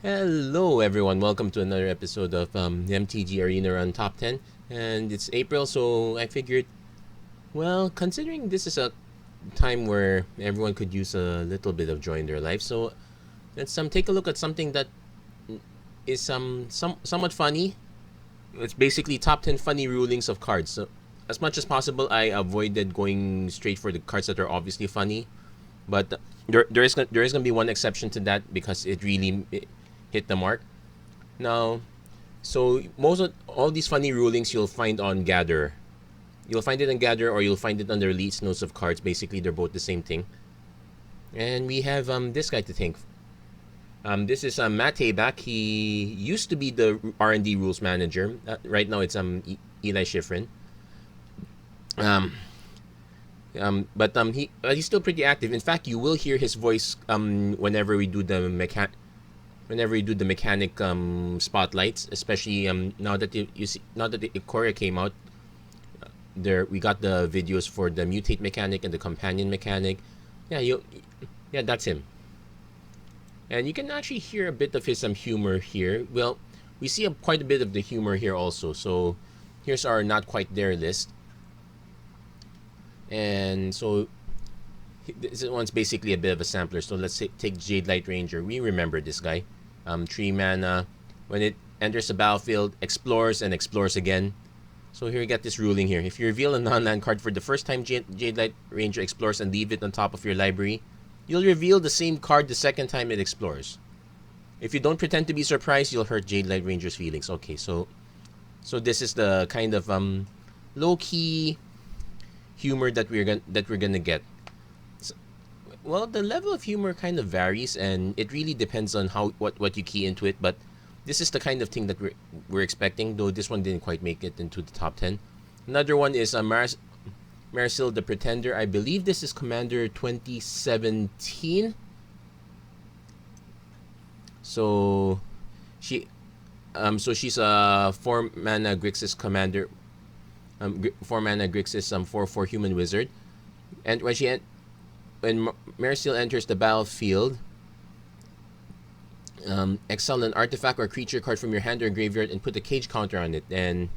Hello, everyone. Welcome to another episode of the MTG Arena Run Top 10. And it's April, so I figured, well, considering this is a time where everyone could use a little bit of joy in their life, so let's take a look at something that is somewhat funny. It's basically top 10 funny rulings of cards. So, as much as possible, I avoided going straight for the cards that are obviously funny, but there is gonna be one exception to that because it really hit the mark. Now, so most of all these funny rulings you'll find on Gather. You'll find it on Gather or you'll find it under Release Notes of Cards. Basically, they're both the same thing. And we have this guy to thank. This is Matt Tabak. He used to be the R&D rules manager. Right now, it's Eli Schifrin. Um, he's still pretty active. In fact, you will hear his voice whenever we do the mechanic spotlights, especially now that you see now that the Ikoria came out, there we got the videos for the mutate mechanic and the companion mechanic. Yeah, that's him. And you can actually hear a bit of his humor here. Well, we see quite a bit of the humor here also. So here's our not quite there list. And so this one's basically a bit of a sampler. So let's take Jade Light Ranger. We remember this guy. 3 mana. When it enters the battlefield, explores and explores again. So here you get this ruling here. If you reveal a non-land card for the first time Jade Light Ranger explores and leave it on top of your library, you'll reveal the same card the second time it explores. If you don't pretend to be surprised, you'll hurt Jade Light Ranger's feelings. Okay, so this is the kind of low-key humor that we're gonna get. Well, the level of humor kind of varies, and it really depends on what you key into it. But this is the kind of thing that we're expecting. Though this one didn't quite make it into the top 10. Another one is Marisol the Pretender. I believe this is Commander 2017. So she's a 4 mana Grixis commander. 4 mana Grixis 4/4 human wizard, and when Marisol enters the battlefield, exile an artifact or creature card from your hand or graveyard and put a cage counter on it. And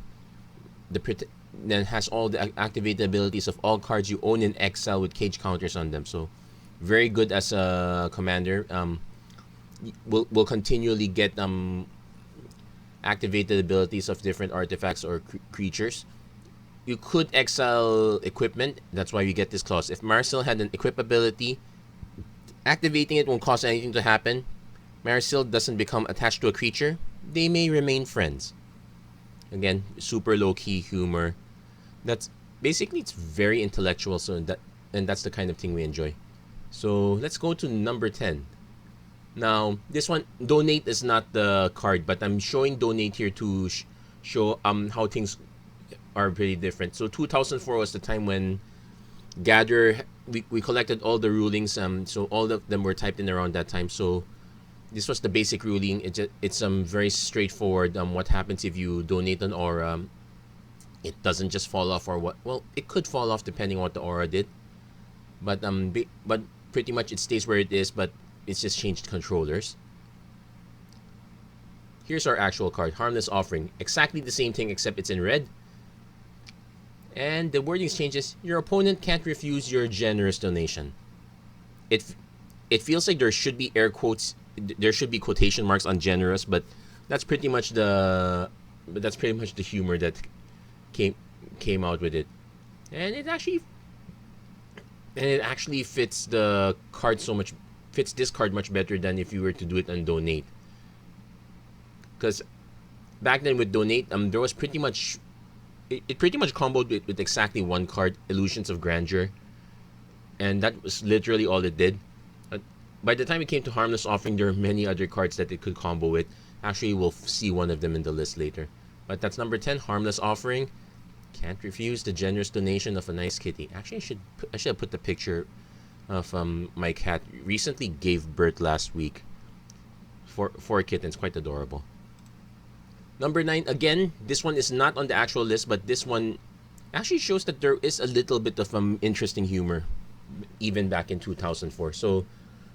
then has all the activated abilities of all cards you own in exile with cage counters on them. So very good as a commander. Will continually get activated abilities of different artifacts or creatures. You could exile equipment. That's why you get this clause. If Marisol had an equip ability, activating it won't cause anything to happen. Marisol doesn't become attached to a creature. They may remain friends. Again, super low-key humor. That's basically, it's very intellectual. And that's the kind of thing we enjoy. So let's go to number 10. Now, this one, donate is not the card, but I'm showing donate here to show how things are pretty different. So 2004 was the time when Gather, we collected all the rulings. So all of them were typed in around that time. So this was the basic ruling. It's very straightforward. What happens if you donate an aura? It doesn't just fall off, or what? Well, it could fall off depending on what the aura did. But pretty much it stays where it is. But it's just changed controllers. Here's our actual card, Harmless Offering. Exactly the same thing except it's in red. And the wording changes. Your opponent can't refuse your generous donation. It feels like there should be air quotes. There should be quotation marks on generous, but that's pretty much the humor that came out with it, and it actually fits the card fits this card much better than if you were to do it on donate. Because back then with donate, there was pretty much it pretty much comboed with exactly one card, Illusions of Grandeur, and that was literally all it did. By the time it came to Harmless Offering, there are many other cards that it could combo with. Actually, we'll see one of them in the list later. But that's number 10, Harmless Offering. Can't refuse the generous donation of a nice kitty. Actually, I should have put the picture of my cat. Recently gave birth last week. Four kittens, quite adorable. Number 9, again, this one is not on the actual list, but this one actually shows that there is a little bit of interesting humor, even back in 2004. So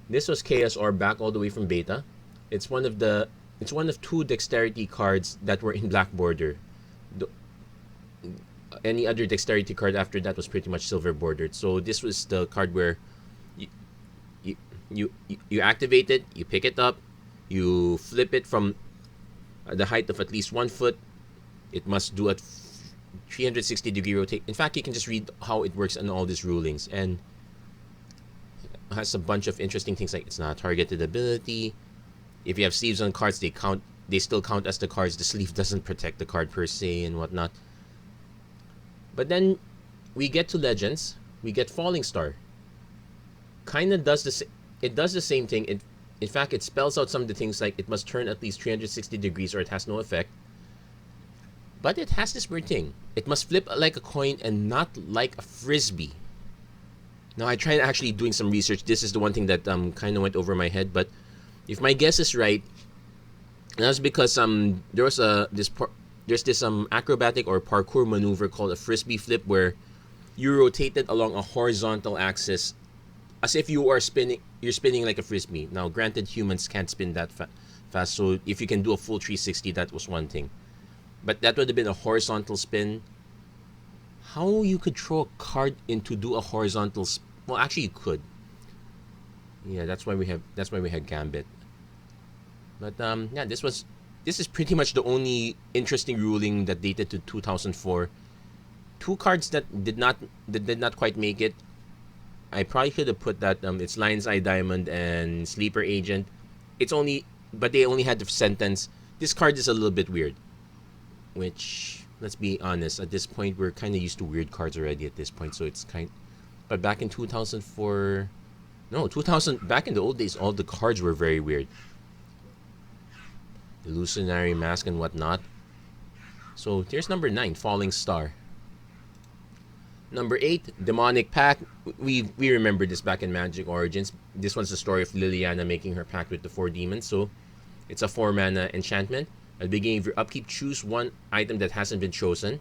this was KSR back all the way from beta. It's one of two dexterity cards that were in black border. The, any other dexterity card after that was pretty much silver bordered. So this was the card where you you activate it, you pick it up, you flip it from the height of at least 1 foot. It must do a 360-degree rotate. In fact, you can just read how it works in all these rulings, and it has a bunch of interesting things like it's not a targeted ability. If you have sleeves on cards, they still count as the cards. The sleeve doesn't protect the card per se and whatnot. But then we get to Legends. We get Falling Star. Kind of does the same thing. In fact, it spells out some of the things like it must turn at least 360 degrees or it has no effect. But it has this weird thing. It must flip like a coin and not like a frisbee. Now, I tried actually doing some research. This is the one thing that kind of went over my head. But if my guess is right, that's because there's this acrobatic or parkour maneuver called a frisbee flip where you rotate it along a horizontal axis as if you're spinning like a frisbee. Now, granted, humans can't spin that fast, so if you can do a full 360, that was one thing. But that would have been a horizontal spin. How you could throw a card into do a horizontal well, actually you could. Yeah, that's why we had Gambit. But yeah, this is pretty much the only interesting ruling that dated to 2004. Two cards that did not quite make it. I probably should have put that it's Lion's Eye Diamond and Sleeper Agent. But they only had the sentence. This card is a little bit weird. Which, let's be honest, at this point we're kind of used to weird cards already at this point, so it's but back in 2004, back in the old days, all the cards were very weird. Illusionary Mask and whatnot. So here's number 9, Falling Star. Number 8, Demonic Pact. We remember this back in Magic Origins. This one's the story of Liliana making her pact with the 4 demons. So it's a 4-mana enchantment. At the beginning of your upkeep, choose one item that hasn't been chosen.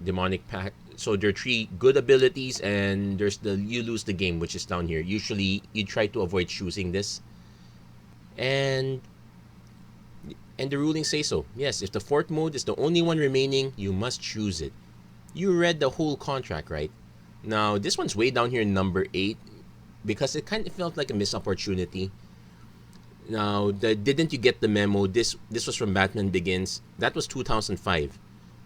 Demonic Pact. So there are 3 good abilities, and there's you lose the game, which is down here. Usually, you try to avoid choosing this. And the ruling say so. Yes, if the 4th mode is the only one remaining, you must choose it. You read the whole contract, right? Now, this one's way down here in number 8, because it kind of felt like a missed opportunity. Now, didn't you get the memo? This was from Batman Begins. That was 2005.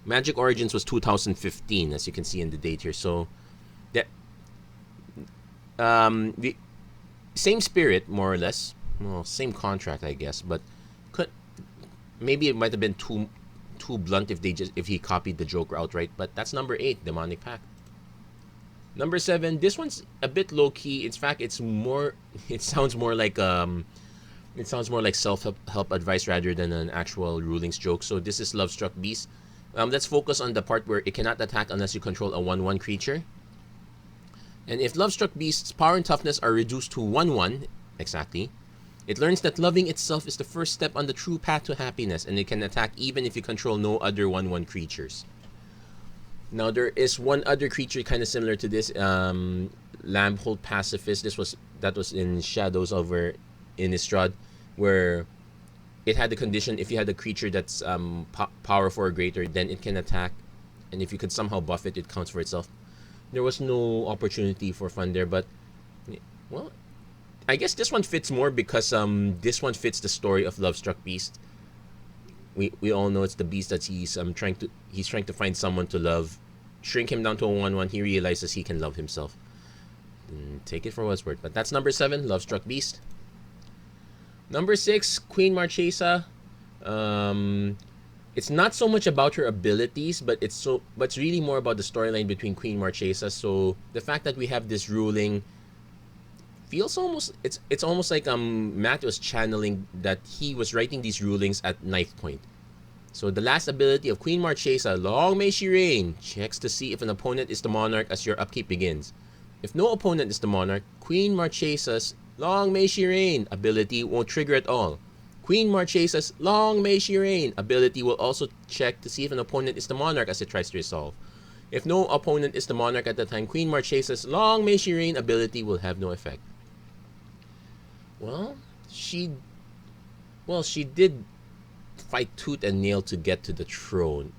Magic Origins was 2015, as you can see in the date here. So, the same spirit, more or less. Well, same contract, I guess. But maybe it might have been too blunt if he copied the Joker outright. But that's number 8, Demonic Pact. Number 7, this one's a bit low key. In fact, it sounds more like self-help advice rather than an actual rulings joke. So this is Lovestruck Beasts. Let's focus on the part where it cannot attack unless you control a 1/1 creature. And if Lovestruck Beasts' power and toughness are reduced to 1/1, exactly, it learns that loving itself is the first step on the true path to happiness, and it can attack even if you control no other 1/1 creatures. Now, there is one other creature kind of similar to this, Lambhold Pacifist. That was in Shadows over Innistrad, where it had the condition if you had a creature that's power 4 or greater, then it can attack, and if you could somehow buff it, it counts for itself. There was no opportunity for fun there, but well, I guess this one fits more because this one fits the story of Lovestruck Beast. We all know it's the beast that he's trying to find someone to love. Shrink him down to a 1/1, he realizes he can love himself. Take it for what it's worth. But that's number 7, Lovestruck Beast. Number 6, Queen Marchesa. It's not so much about her abilities, but it's really more about the storyline between Queen Marchesa. So the fact that we have this ruling feels it's almost like Matt was channeling that he was writing these rulings at knife point. So the last ability of Queen Marchesa, Long May She Reign, checks to see if an opponent is the monarch as your upkeep begins. If no opponent is the monarch, Queen Marchesa's Long May She Reign ability won't trigger at all. Queen Marchesa's Long May She Reign ability will also check to see if an opponent is the monarch as it tries to resolve. If no opponent is the monarch at the time, Queen Marchesa's Long May She Reign ability will have no effect. Well, she Well, she did fight tooth and nail to get to the throne.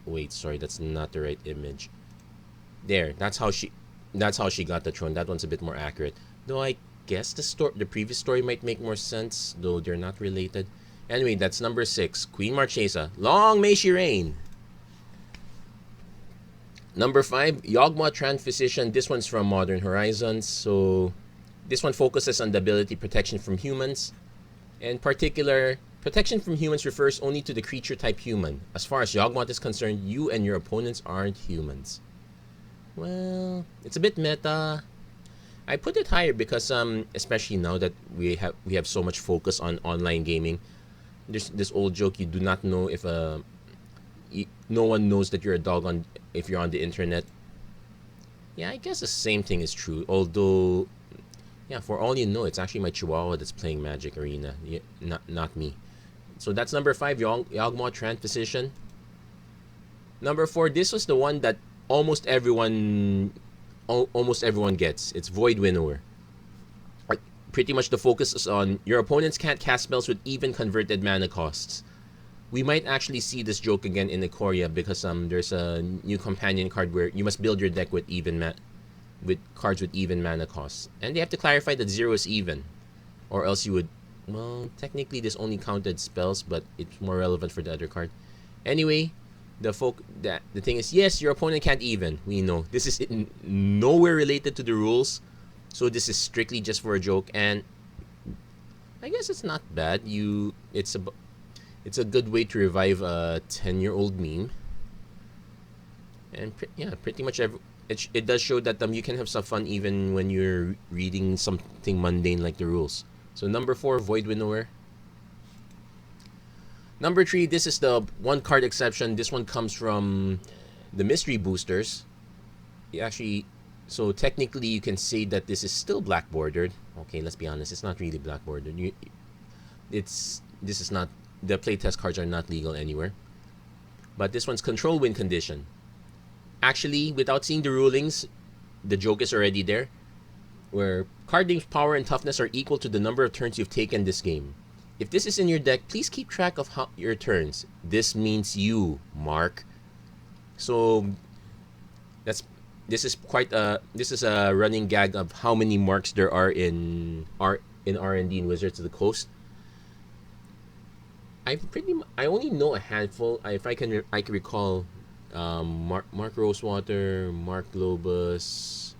Wait, sorry, that's not the right image. There, that's how she got the throne. That one's a bit more accurate. Though I guess the previous story might make more sense, though they're not related. Anyway, that's number 6, Queen Marchesa. Long may she reign. Number 5, Yawgmoth Transphysician. This one's from Modern Horizons. So this one focuses on the ability protection from humans. In particular, protection from humans refers only to the creature type human. As far as Yawgmoth is concerned, you and your opponents aren't humans. Well, it's a bit meta. I put it higher because especially now that we have so much focus on online gaming. There's this old joke, you do not know if no one knows that you're a dog on if you're on the internet. Yeah, I guess the same thing is true. Although, yeah, for all you know, it's actually my Chihuahua that's playing Magic Arena, not me. So that's number 5, Yawgmoth Transphysician. Number 4, this was the one that almost everyone gets. It's Void Winnower. Pretty much the focus is on your opponents can't cast spells with even converted mana costs. We might actually see this joke again in Ikoria because there's a new companion card where you must build your deck with with cards with even mana costs, and they have to clarify that 0 is even, or else you would. Well, technically this only counted spells, but it's more relevant for the other card. Anyway, the thing is, yes, your opponent can't even. We know this is nowhere related to the rules, so this is strictly just for a joke, and I guess it's not bad. It's a good way to revive a 10-year-old meme, and pretty much it does show that you can have some fun even when you're reading something mundane like the rules. So number 4, Void Winnower. Number 3, this is the one card exception. This one comes from the mystery boosters. So technically you can say that this is still black bordered. Okay, let's be honest, it's not really black bordered. This is not, the playtest cards are not legal anywhere. But this one's Control Win Condition. Actually, without seeing the rulings, the joke is already there, where card names power and toughness are equal to the number of turns you've taken this game. If this is in your deck, please keep track of your turns. This means you, Mark. So this is a running gag of how many marks there are in R&D in Wizards of the Coast. I only know a handful. If I can recall, Mark Rosewater, Mark Globus,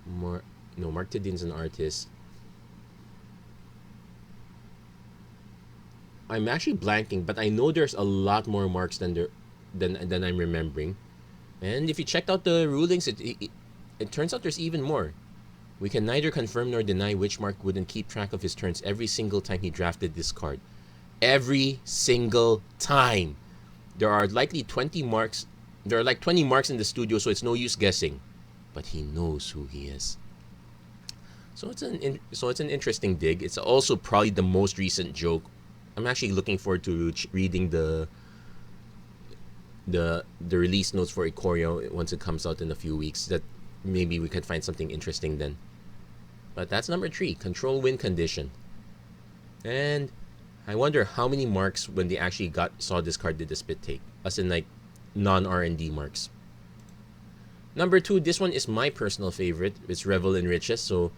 Mark Tidin's an artist. I'm actually blanking, but I know there's a lot more marks than I'm remembering. And if you checked out the rulings, it turns out there's even more. We can neither confirm nor deny which Mark wouldn't keep track of his turns every single time he drafted this card. Every single time. There are likely 20 marks. There are like 20 marks in the studio, so it's no use guessing. But he knows who he is. So it's an interesting dig. It's also probably the most recent joke. I'm actually looking forward to reading the release notes for Ikoria once it comes out in a few weeks. That maybe we could find something interesting then. But that's number 3, Control Win Condition. And I wonder how many marks when they actually saw this card did the spit take, as in like non-R&D marks. Number 2, this one is my personal favorite. It's Revel in Riches. So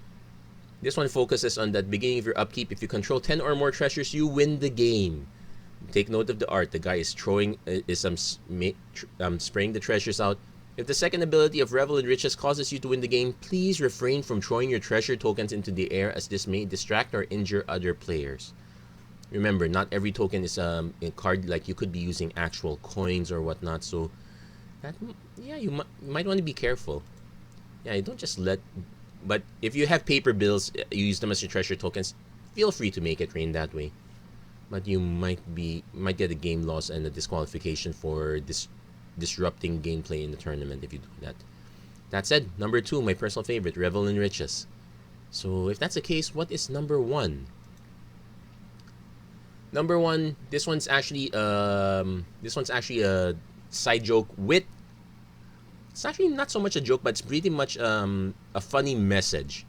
this one focuses on that beginning of your upkeep. If you control 10 or more treasures, you win the game. Take note of the art. The guy is spraying the treasures out. If the second ability of Revel in Riches causes you to win the game, please refrain from throwing your treasure tokens into the air, as this may distract or injure other players. Remember, not every token is a card. Like, you could be using actual coins or whatnot. So you might want to be careful. Yeah, you don't just let. But if you have paper bills, you use them as your treasure tokens. Feel free to make it rain that way. But you might get a game loss and a disqualification for disrupting gameplay in the tournament if you do that. That said, number 2, my personal favorite, Revel in Riches. So if that's the case, what is number 1? Number 1, this one's actually a side joke with. It's actually not so much a joke, but it's pretty much a funny message.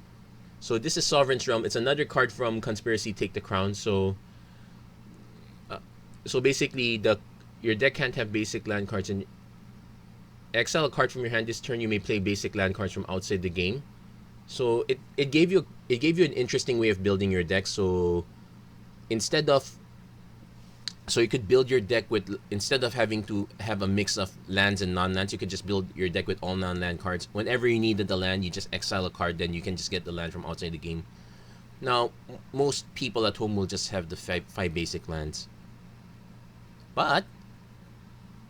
So this is Sovereign's Realm. It's another card from Conspiracy Take the Crown. So So basically, your deck can't have basic land cards, and exile a card from your hand this turn. You may play basic land cards from outside the game. So it gave you an interesting way of building your deck. So instead of so you could build your deck with, instead of having to have a mix of lands and non-lands, you could just build your deck with all non-land cards. Whenever you needed the land, you just exile a card, then you can just get the land from outside the game. Now, most people at home will just have the five basic lands. But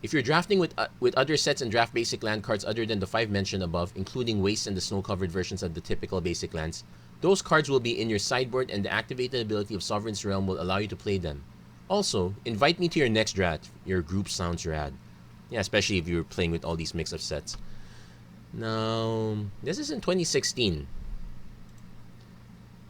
if you're drafting with other sets and draft basic land cards other than the 5 mentioned above, including waste and the snow-covered versions of the typical basic lands, those cards will be in your sideboard, and the activated ability of Sovereign's Realm will allow you to play them. Also, invite me to your next draft. Your group sounds rad. Yeah, especially if you're playing with all these mix of sets. Now, this is in 2016.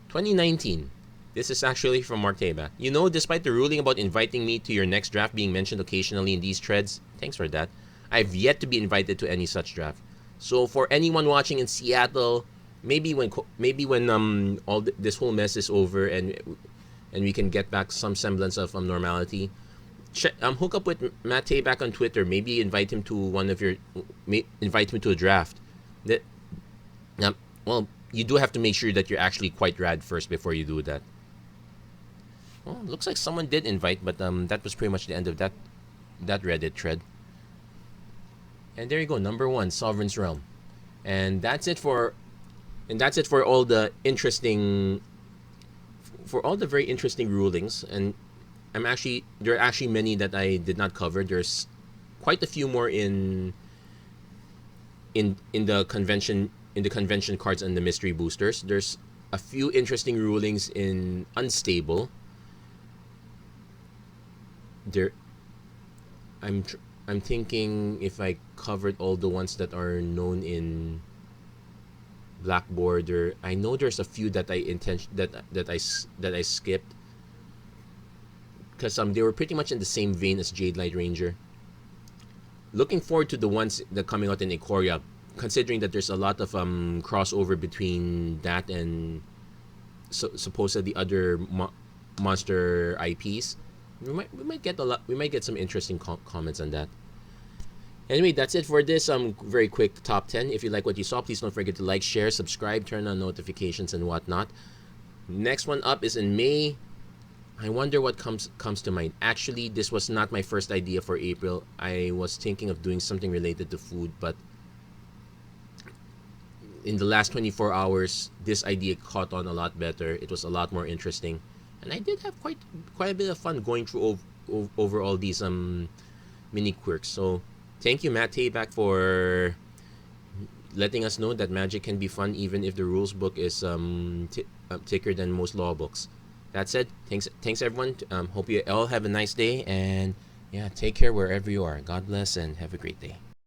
2019. This is actually from Matt Tabak. You know, despite the ruling about inviting me to your next draft being mentioned occasionally in these threads, thanks for that, I've yet to be invited to any such draft. So for anyone watching in Seattle, maybe when this whole mess is over and we can get back some semblance of normality, hook up with Matt Tabak on Twitter. Maybe invite him to invite him to a draft. Well, you do have to make sure that you're actually quite rad first before you do that. Well, looks like someone did invite, but that was pretty much the end of that Reddit thread. And there you go, number 1, Sovereign's Realm, and that's it for all the interesting, for all the very interesting rulings. And there are actually many that I did not cover. There's quite a few more in the convention cards and the mystery boosters. There's a few interesting rulings in Unstable. I'm thinking if I covered all the ones that are known in Black Border. I know there's a few that I skipped because they were pretty much in the same vein as Jade Light Ranger. Looking forward to the ones that are coming out in Ikoria, considering that there's a lot of crossover between that and supposedly other monster IPs. We might get some interesting comments on that. Anyway, that's it for this very quick top 10. If you like what you saw, please don't forget to like, share, subscribe, turn on notifications and whatnot. Next one up is in May. I wonder what comes to mind. Actually, this was not my first idea for April. I was thinking of doing something related to food, but in the last 24 hours, this idea caught on a lot better. It was a lot more interesting. And I did have quite a bit of fun going through over all these mini quirks. So thank you, Matt Tabak, for letting us know that Magic can be fun even if the rules book is thicker than most law books. That said, thanks everyone. Hope you all have a nice day, and yeah, take care wherever you are. God bless and have a great day.